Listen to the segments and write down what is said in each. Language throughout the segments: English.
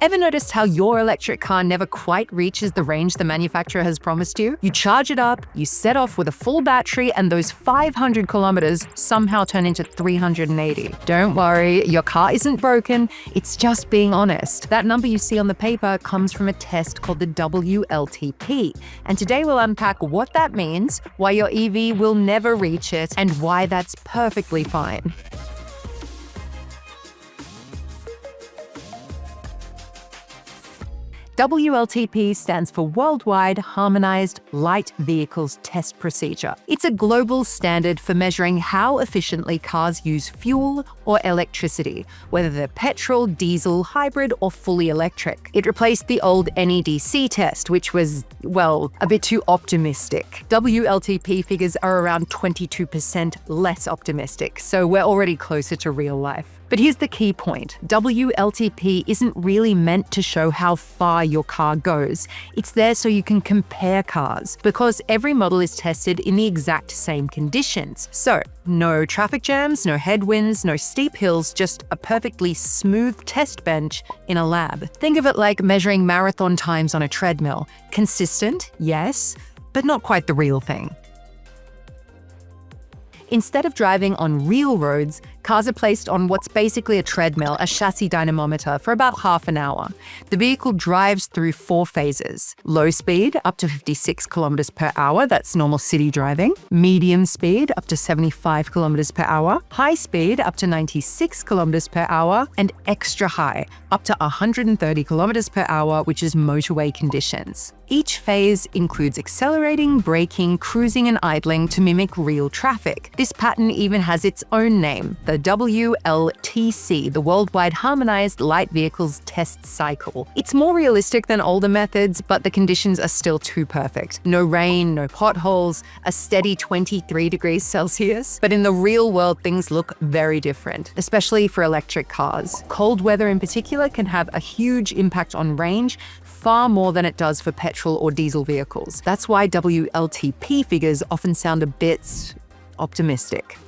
Ever noticed how your electric car never quite reaches the range the manufacturer has promised you? You charge it up, you set off with a full battery, and those 500 kilometers somehow turn into 380. Don't worry, your car isn't broken, it's just being honest. That number you see on the paper comes from a test called the WLTP, and today we'll unpack what that means, why your EV will never reach it, and why that's perfectly fine. WLTP stands for Worldwide Harmonized Light Vehicles Test Procedure. It's a global standard for measuring how efficiently cars use fuel or electricity, whether they're petrol, diesel, hybrid, or fully electric. It replaced the old NEDC test, which was, well, a bit too optimistic. WLTP figures are around 22% less optimistic, so we're already closer to real life. But here's the key point. WLTP isn't really meant to show how far your car goes. It's there so you can compare cars, because every model is tested in the exact same conditions. So, no traffic jams, no headwinds, no steep hills, just a perfectly smooth test bench in a lab. Think of it like measuring marathon times on a treadmill. Consistent, yes, but not quite the real thing. Instead of driving on real roads, cars are placed on what's basically a treadmill, a chassis dynamometer, for about half an hour. The vehicle drives through 4 phases. Low speed, up to 56 kilometers per hour, that's normal city driving. Medium speed, up to 75 kilometers per hour. High speed, up to 96 kilometers per hour. And extra high, up to 130 kilometers per hour, which is motorway conditions. Each phase includes accelerating, braking, cruising, and idling to mimic real traffic. This pattern even has its own name, the WLTC, the Worldwide Harmonized Light Vehicles Test Cycle. It's more realistic than older methods, but the conditions are still too perfect. No rain, no potholes, a steady 23 degrees Celsius. But in the real world, things look very different, especially for electric cars. Cold weather in particular can have a huge impact on range, far more than it does for petrol or diesel vehicles. That's why WLTP figures often sound a bit optimistic.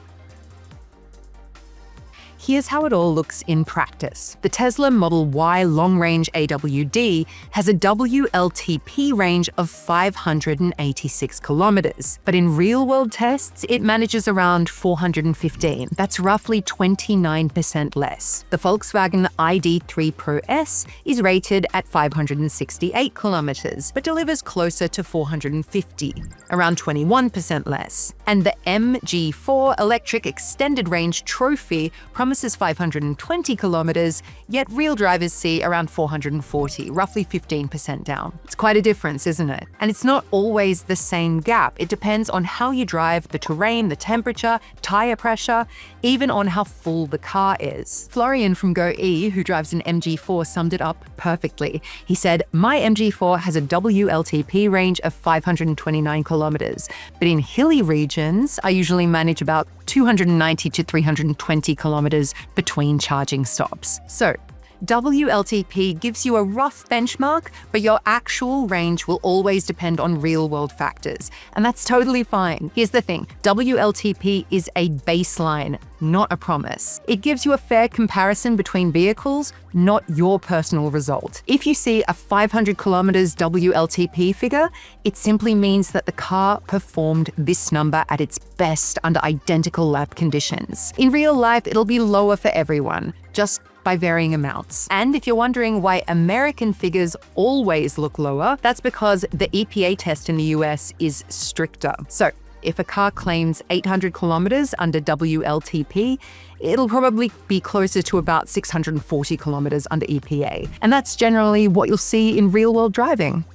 Here's how it all looks in practice. The Tesla Model Y long-range AWD has a WLTP range of 586 kilometers. But in real-world tests, it manages around 415. That's roughly 29% less. The Volkswagen ID.3 Pro S is rated at 568 kilometers, but delivers closer to 450, around 21% less. And the MG4 Electric Extended Range Trophy promises 520 kilometers, yet real drivers see around 440, roughly 15% down. It's quite a difference, isn't it? And it's not always the same gap. It depends on how you drive, the terrain, the temperature, tire pressure, even on how full the car is. Florian from GoE, who drives an MG4, summed it up perfectly. He said, "My MG4 has a WLTP range of 529 kilometers, but in hilly regions, I usually manage about 290 to 320 kilometers between charging stops." So, WLTP gives you a rough benchmark, but your actual range will always depend on real-world factors, and that's totally fine. Here's the thing, WLTP is a baseline, not a promise. It gives you a fair comparison between vehicles, not your personal result. If you see a 500 kilometers WLTP figure, it simply means that the car performed this number at its best under identical lap conditions. In real life, it'll be lower for everyone, just by varying amounts. And if you're wondering why American figures always look lower, that's because the EPA test in the US is stricter. So, if a car claims 800 kilometers under WLTP, it'll probably be closer to about 640 kilometers under EPA. And that's generally what you'll see in real-world driving.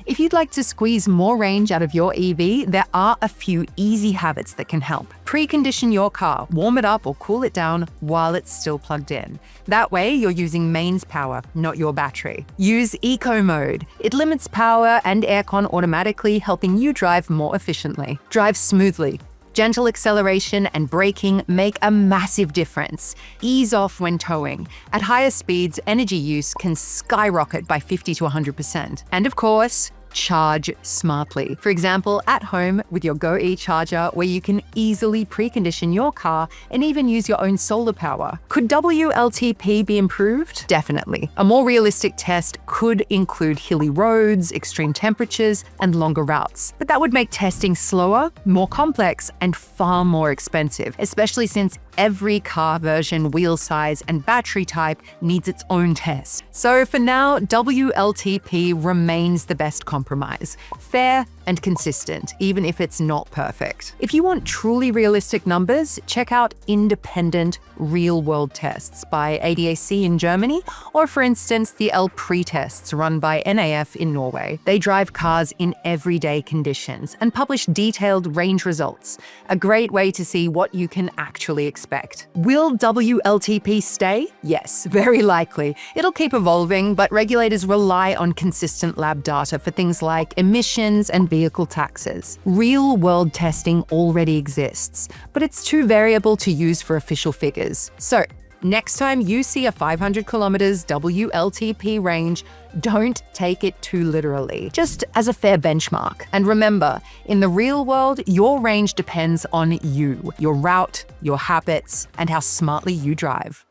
If you'd like to squeeze more range out of your EV, there are a few easy habits that can help. Precondition your car, warm it up or cool it down while it's still plugged in. That way, you're using mains power, not your battery. Use eco mode. It limits power and aircon automatically, helping you drive more efficiently. Drive smoothly. Gentle acceleration and braking make a massive difference. Ease off when towing. At higher speeds, energy use can skyrocket by 50 to 100%. And of course, charge smartly. For example, at home with your Go charger, where you can easily precondition your car and even use your own solar power. Could WLTP be improved? Definitely. A more realistic test could include hilly roads, extreme temperatures, and longer routes. But that would make testing slower, more complex, and far more expensive, especially since every car version, wheel size, and battery type needs its own test. So for now, WLTP remains the best compromise. Fair and consistent, even if it's not perfect. If you want truly realistic numbers, check out independent real-world tests by ADAC in Germany, or for instance, the LPRE tests run by NAF in Norway. They drive cars in everyday conditions and publish detailed range results, a great way to see what you can actually expect. Will WLTP stay? Yes, very likely. It'll keep evolving, but regulators rely on consistent lab data for things like emissions and vehicle taxes. Real-world testing already exists, but it's too variable to use for official figures. So, next time you see a 500 kilometers WLTP range, don't take it too literally, just as a fair benchmark. And remember, in the real world, your range depends on you, your route, your habits, and how smartly you drive.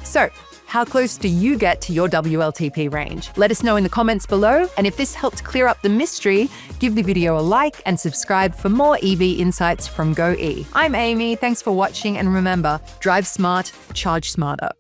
So, how close do you get to your WLTP range? Let us know in the comments below, and if this helped clear up the mystery, give the video a like and subscribe for more EV insights from GoE. I'm Amy, thanks for watching, and remember, drive smart, charge smarter.